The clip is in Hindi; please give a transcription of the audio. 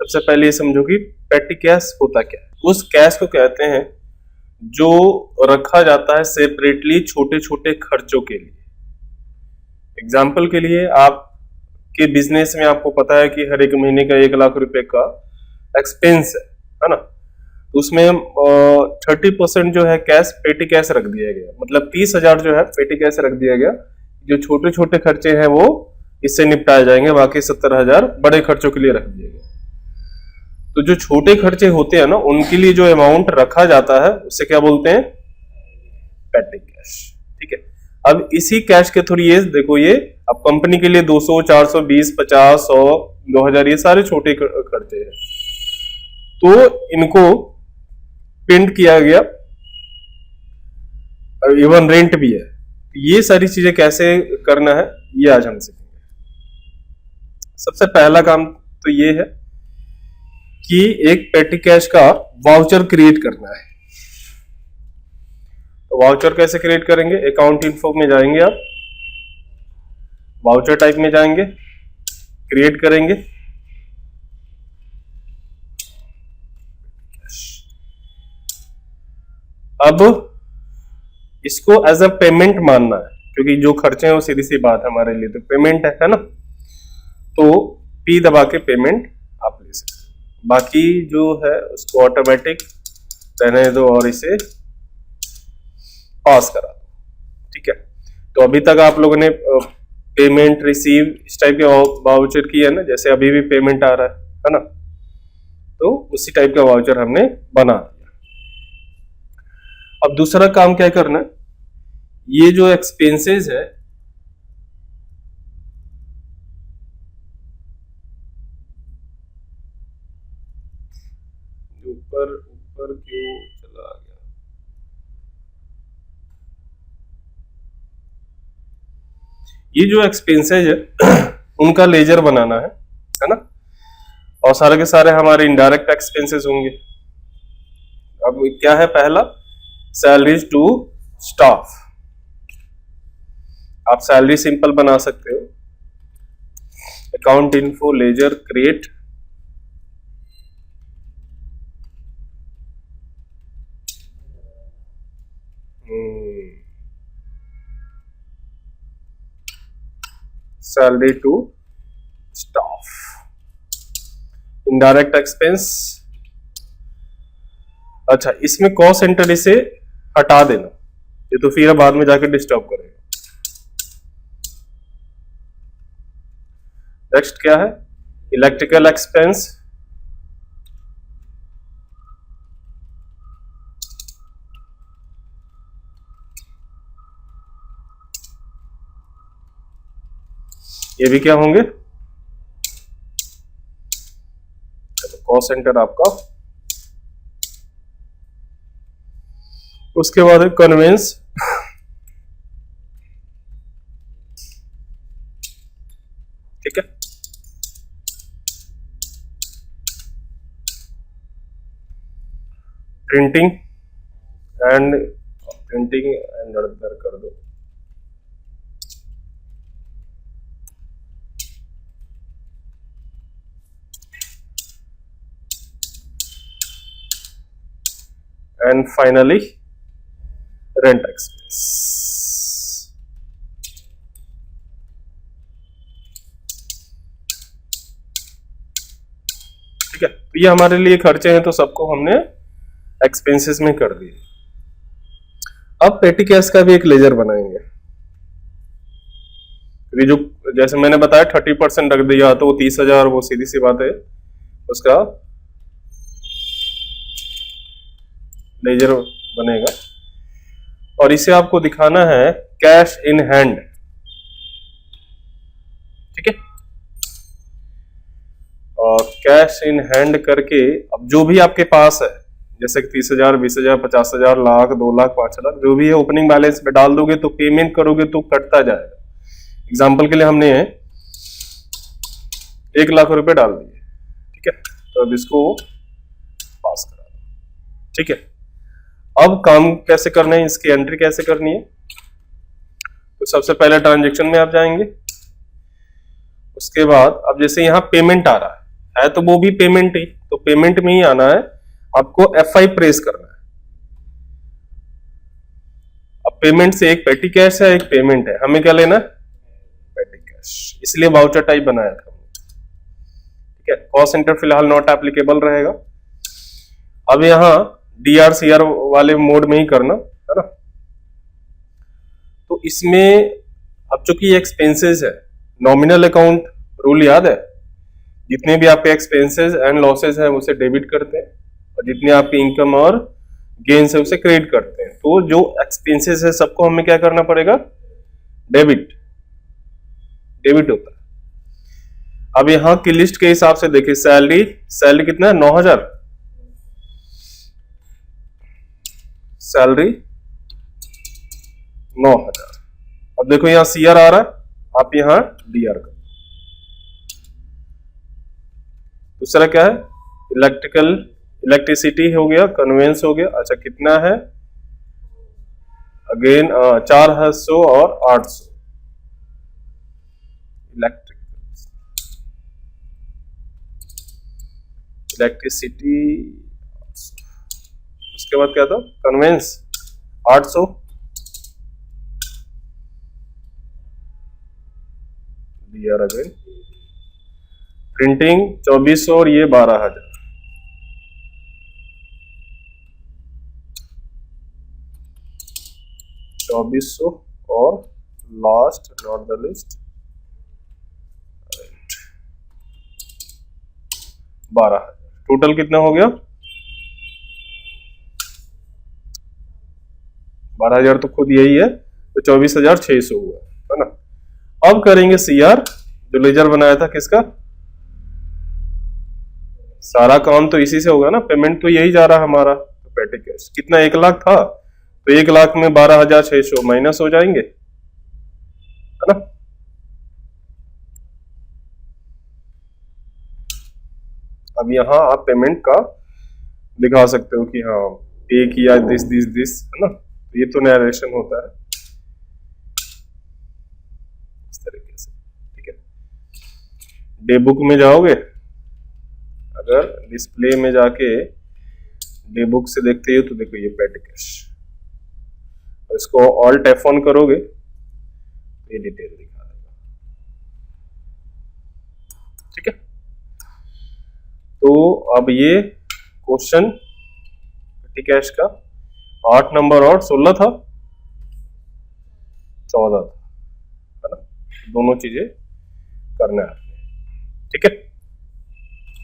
सबसे पहले ये समझो कि पेटी कैश होता क्या है। उस कैश को कहते हैं जो रखा जाता है सेपरेटली छोटे छोटे खर्चों के लिए। एग्जाम्पल के लिए आपके बिजनेस में आपको पता है कि हर एक महीने का 1 लाख रुपए का एक्सपेंस है ना, तो उसमें 30% जो है कैश पेटी कैश रख दिया गया, मतलब 30,000 जो है पेटी कैश रख दिया गया। जो छोटे छोटे खर्चे हैं वो इससे निपटाए जाएंगे, बाकी 70,000 बड़े खर्चों के लिए रख दिए गए। तो जो छोटे खर्चे होते हैं ना, उनके लिए जो अमाउंट रखा जाता है उसे क्या बोलते हैं, पेटी कैश। ठीक है, अब इसी कैश के थ्रू ये देखो, ये अब कंपनी के लिए 200, 420, 50, 100, 2000 ये सारे छोटे खर्चे हैं, तो इनको प्रिंट किया गया, इवन रेंट भी है। ये सारी चीजें कैसे करना है ये आज हम सीखेंगे। सबसे पहला काम तो ये है कि एक पेटी कैश का वाउचर क्रिएट करना है। तो वाउचर कैसे क्रिएट करेंगे, अकाउंट इन्फो में जाएंगे आप, वाउचर टाइप में जाएंगे, क्रिएट करेंगे, अब इसको एज अ पेमेंट मानना है, क्योंकि जो खर्चे हैं वो सीधी सी बात है हमारे लिए तो पेमेंट है ना। तो पी दबा के पेमेंट आप ले सकते, बाकी जो है उसको ऑटोमेटिक रहने दो और इसे पास करा दो। ठीक है, तो अभी तक आप लोगों ने पेमेंट रिसीव इस टाइप के वाउचर किया है ना, जैसे अभी भी पेमेंट आ रहा है ना, तो उसी टाइप का वाउचर हमने बना दिया। अब दूसरा काम क्या करना है, ये जो एक्सपेंसेस है ऊपर ऊपर क्यों चला गया, ये जो एक्सपेंसेस है उनका लेजर बनाना है ना, और सारे के सारे हमारे इनडायरेक्ट एक्सपेंसेस होंगे। अब क्या है, पहला सैलरीज टू स्टाफ, आप सैलरी सिंपल बना सकते हो, account info ledger create, salary to staff, indirect expense. अच्छा, इसमें कॉस्ट सेंटर इसे हटा देना, ये तो फिर बाद में जाके डिस्टर्ब करेगा। नेक्स्ट क्या है, इलेक्ट्रिकल एक्सपेंस, ये भी क्या होंगे, कॉस्ट सेंटर आपका। उसके बाद कन्वेंस, ठीक है, प्रिंटिंग एंड अंदर कर दो, एंड फाइनली रेंट एक्सपेंस। ठीक है, तो ये हमारे लिए खर्चे हैं, तो सबको हमने एक्सपेंसेस में कर दिए। अब पेटी कैश का भी एक लेजर बनाएंगे। ये जो जैसे मैंने बताया 30% रख दिया तो वो 30,000, वो सीधी सी बात है उसका लेजर बनेगा, और इसे आपको दिखाना है कैश इन हैंड। ठीक है, और कैश इन हैंड करके अब जो भी आपके पास है, जैसे 30,000, 20,000, 50,000, लाख, 2 लाख, 5 लाख, जो भी है ओपनिंग बैलेंस में डाल दोगे तो पेमेंट करोगे तो कटता जाएगा। एग्जाम्पल के लिए हमने 1 लाख रुपए डाल दिए। ठीक है, तो अब इसको पास करा दो। ठीक है, अब काम कैसे करना है, इसकी एंट्री कैसे करनी है, तो सबसे पहले ट्रांजैक्शन में आप जाएंगे। उसके बाद अब जैसे यहाँ पेमेंट आ रहा है तो वो भी पेमेंट ही, तो पेमेंट में ही आना है आपको, F5 प्रेस करना है। अब पेमेंट से एक पेटी कैश है, एक पेमेंट है, हमें क्या लेना है, पेटी कैश, इसलिए वाउचर टाइप बनाया था। ठीक है, कॉस्ट सेंटर फिलहाल नॉट एप्लीकेबल रहेगा। अब यहां DRCR वाले मोड में ही करना है ना। तो इसमें अब चूंकि एक्सपेंसेस है, नॉमिनल अकाउंट रूल याद है, जितने भी आपके एक्सपेंसेस एंड लॉसेस हैं उसे डेबिट करते हैं, और जितने आपकी इनकम और गेन्स है उसे क्रेडिट करते हैं। तो जो एक्सपेंसेस है सबको हमें क्या करना पड़ेगा, डेबिट होता है। अब यहां की लिस्ट के हिसाब से देखिए, सैलरी कितना है, 9,000, सैलरी 9,000। अब देखो यहां CR आ रहा है, आप यहां DR कर। दूसरा क्या है, इलेक्ट्रिसिटी हो गया, कन्वेंस हो गया। अच्छा कितना है, अगेन 400 और 800 इलेक्ट्रिसिटी। उसके बाद क्या था, कन्वेंस 800, DR अगेन, प्रिंटिंग 2400 और ये 12,000। और last not the list 12,000। Total कितना हो गया, 12,000 तो खुद यही है, तो 24,600 हुआ है ना। अब करेंगे CR, जो लेजर बनाया था किसका, सारा काम तो इसी से होगा ना, पेमेंट तो यही जा रहा हमारा। तो पेटी कैश कितना, 1 लाख था, तो 1 लाख में 12,600 माइनस हो जाएंगे, है ना। अब यहां आप पेमेंट का दिखा सकते हो कि हाँ पे किया दिस, है ना। तो ये तो नरेशन होता है इस तरीके से। ठीक है, डे बुक में जाओगे, अगर डिस्प्ले में जाके डे बुक से देखते हो तो देखो ये पेटी कैश, इसको ऑल्ट F1 करोगे तो ये डिटेल दिखा देगा। ठीक है, तो अब ये क्वेश्चन पेटी कैश का 8 नंबर और 16 था, 14 था, है ना। दोनों चीजें करना है, ठीक है।